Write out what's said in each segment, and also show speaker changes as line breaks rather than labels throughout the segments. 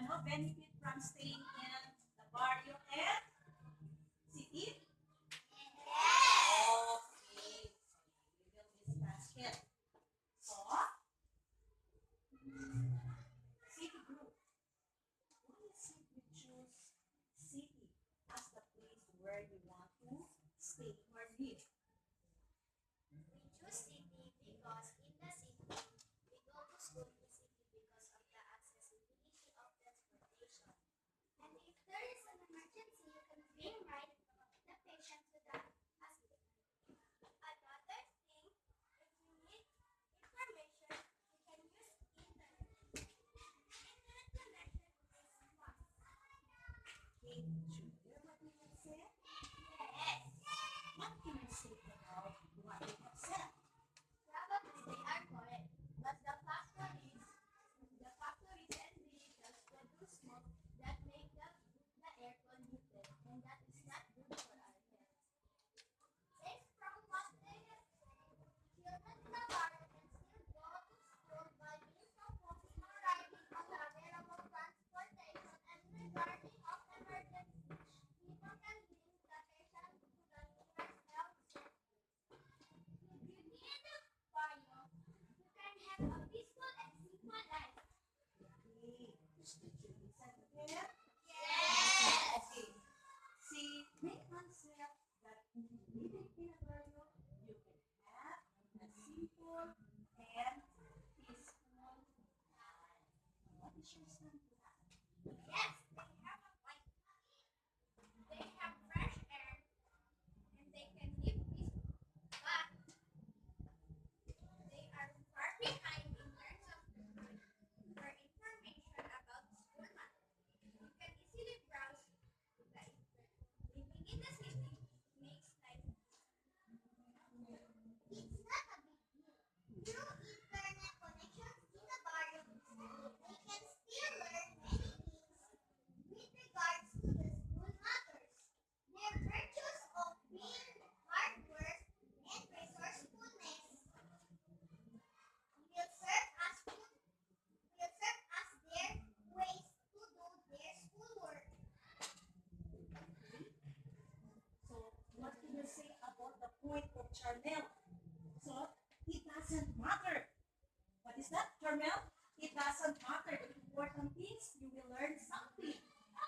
benefit from staying in the barrio and city? Okay, we will discuss it. So, city group. Why is it you choose city as the place where you want to stay or live?
We choose city because in the city we go to school easily because of the accessibility of transportation. And if there is an emergency, you can bring right the patient to the hospital. Another thing, if you need information, you can use internet. Internet connection is fast.
Okay, did you hear what we have said?
Yes.
What can you say about what we have said?
Probably they are correct, but the factories and vehicles produce smoke that make the air polluted, and that is not good for our health. Based from what they have said, children in the barrio can still go to school by means of walking or riding on the available transportation, and regarding of emergency, people can bring the patient to the nearest health center. The beauty in the barrio, you can have a peaceful and simple life.
Okay, did you listen again?
Yes.
Okay, see, make concept that living in a barrio, you can have a simple and peaceful life. What is your stand to that?
Yes, they have a white. They have fresh air and they can live peaceful. But they are far behind in terms of for information about school matters. You can easily browse the internet. Living in the city makes life it's not a big deal. Through internet connections in the barrio, they can still learn many things with regards to the school matters. Their virtues of being hard work and resourcefulness will serve as their ways to do their schoolwork.
So, what can you say about the point of Charmel? So, it doesn't matter. What is that, Charmel? It doesn't matter. The important things, you will learn something.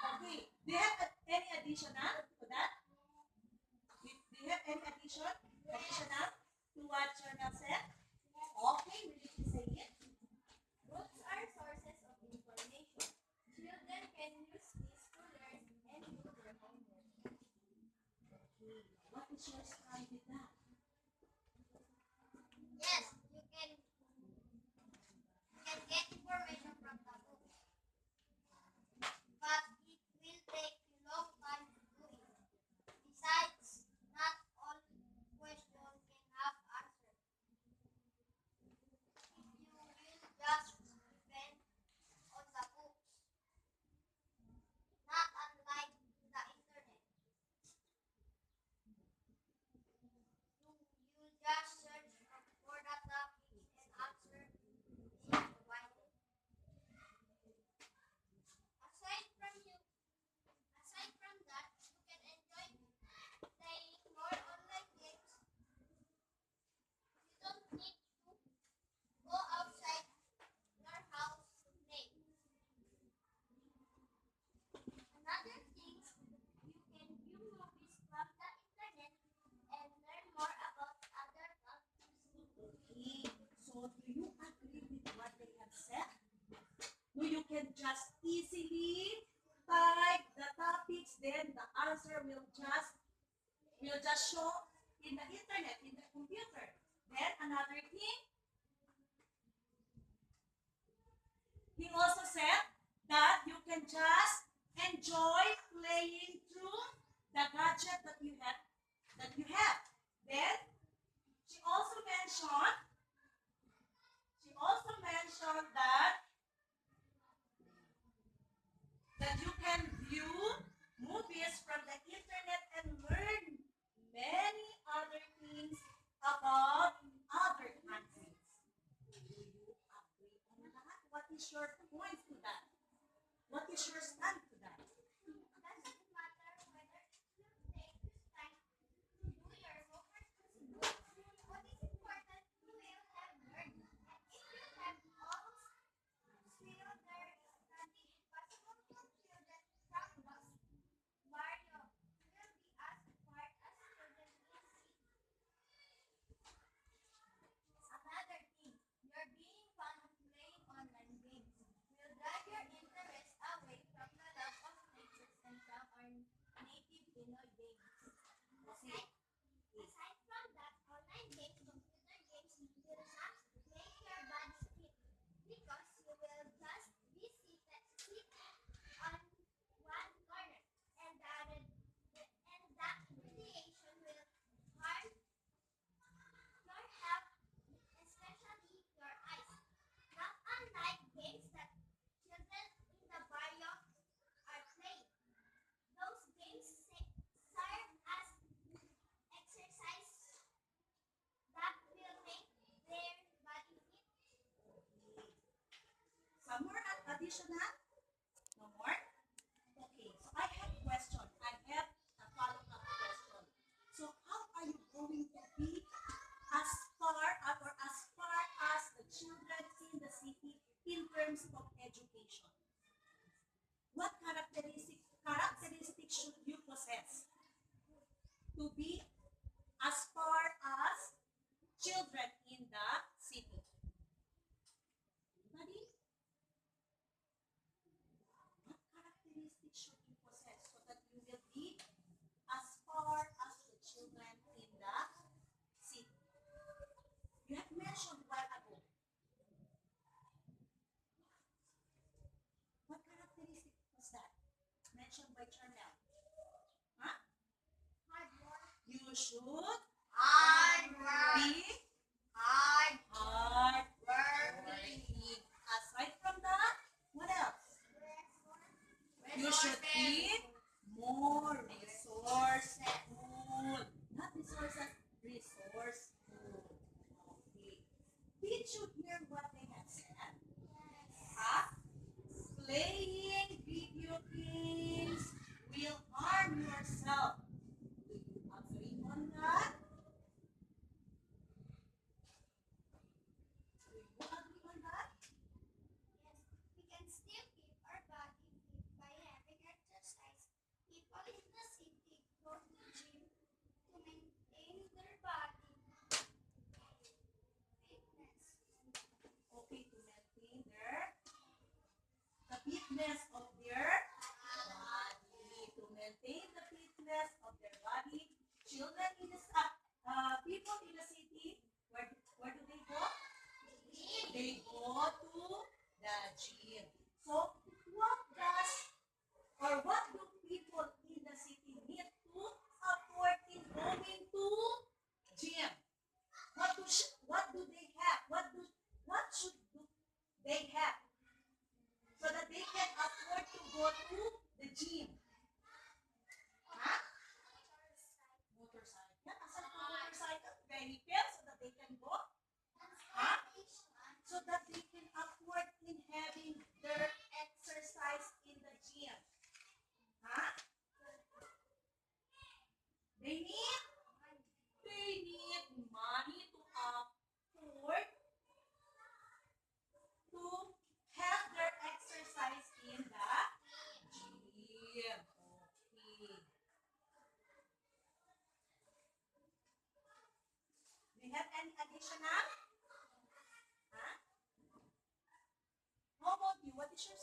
Okay, do you have any additional to that? Do you have any additional to what Charmel said? Okay, we need to say it.
Books are sources of information. Children can use these to learn and do their homework.
Okay, what is your stand with that?
Yes, you can get information from the book, but it will take a long time to do it. Besides, not all questions can have answers. If you will just depend on the books, not unlike the internet. You just search for the topics and answer being provided. Aside from you, aside from that, you can enjoy playing more online games. You don't need to go outside your house to play. Another thing, you can view movies from the internet and learn more about other countries.
Okay, so do you agree with what they have said? No, you can just easily type the topics, then the answer will just show in the internet, in the computer. Then another thing, he also said that you can just enjoy playing through the gadget that you have. Then she also mentioned that you can view movies from the internet and learn many other things about other countries. Do you agree on that? What is your point to that? What additional? No more? Okay, so I have question. I have a follow-up question. So how are you going to be as far as the children in the city in terms of education? What characteristics should you possess to be as far as children in the city? Anybody? What characteristics should you possess so that you will be as far as the children in the city? You have mentioned a while ago. What characteristic was that? Mentioned by Charnel. Huh?
Hard work.
You should
Hard work.
be
Hard
hard
work.
working. Aside from that, what else? You should be more resourceful. Not resources, resourceful. Okay. Did you hear what they have said? Huh? Playing video games will harm yourself. Do you agree on that? Do you agree on that?
Yes, we can still keep our body fit by having exercise. People in the city go to gym to maintain their body fitness.
Okay, to maintain the fitness of their body. To maintain the fitness of their body, children in the people in the city, where do they go? They go to the gym. So what do people in the city need to afford in going to gym? What do they have? What should they have so that they can afford to go to the gym? Huh? Motorcycle. Yeah, aside from motorcycle, vehicle so that they can go. Huh? So that they can afford in having their exercise in the gym. Huh? They need money to afford to have their exercise in the gym. Okay. Do you have any additional? Huh? How about you? What is your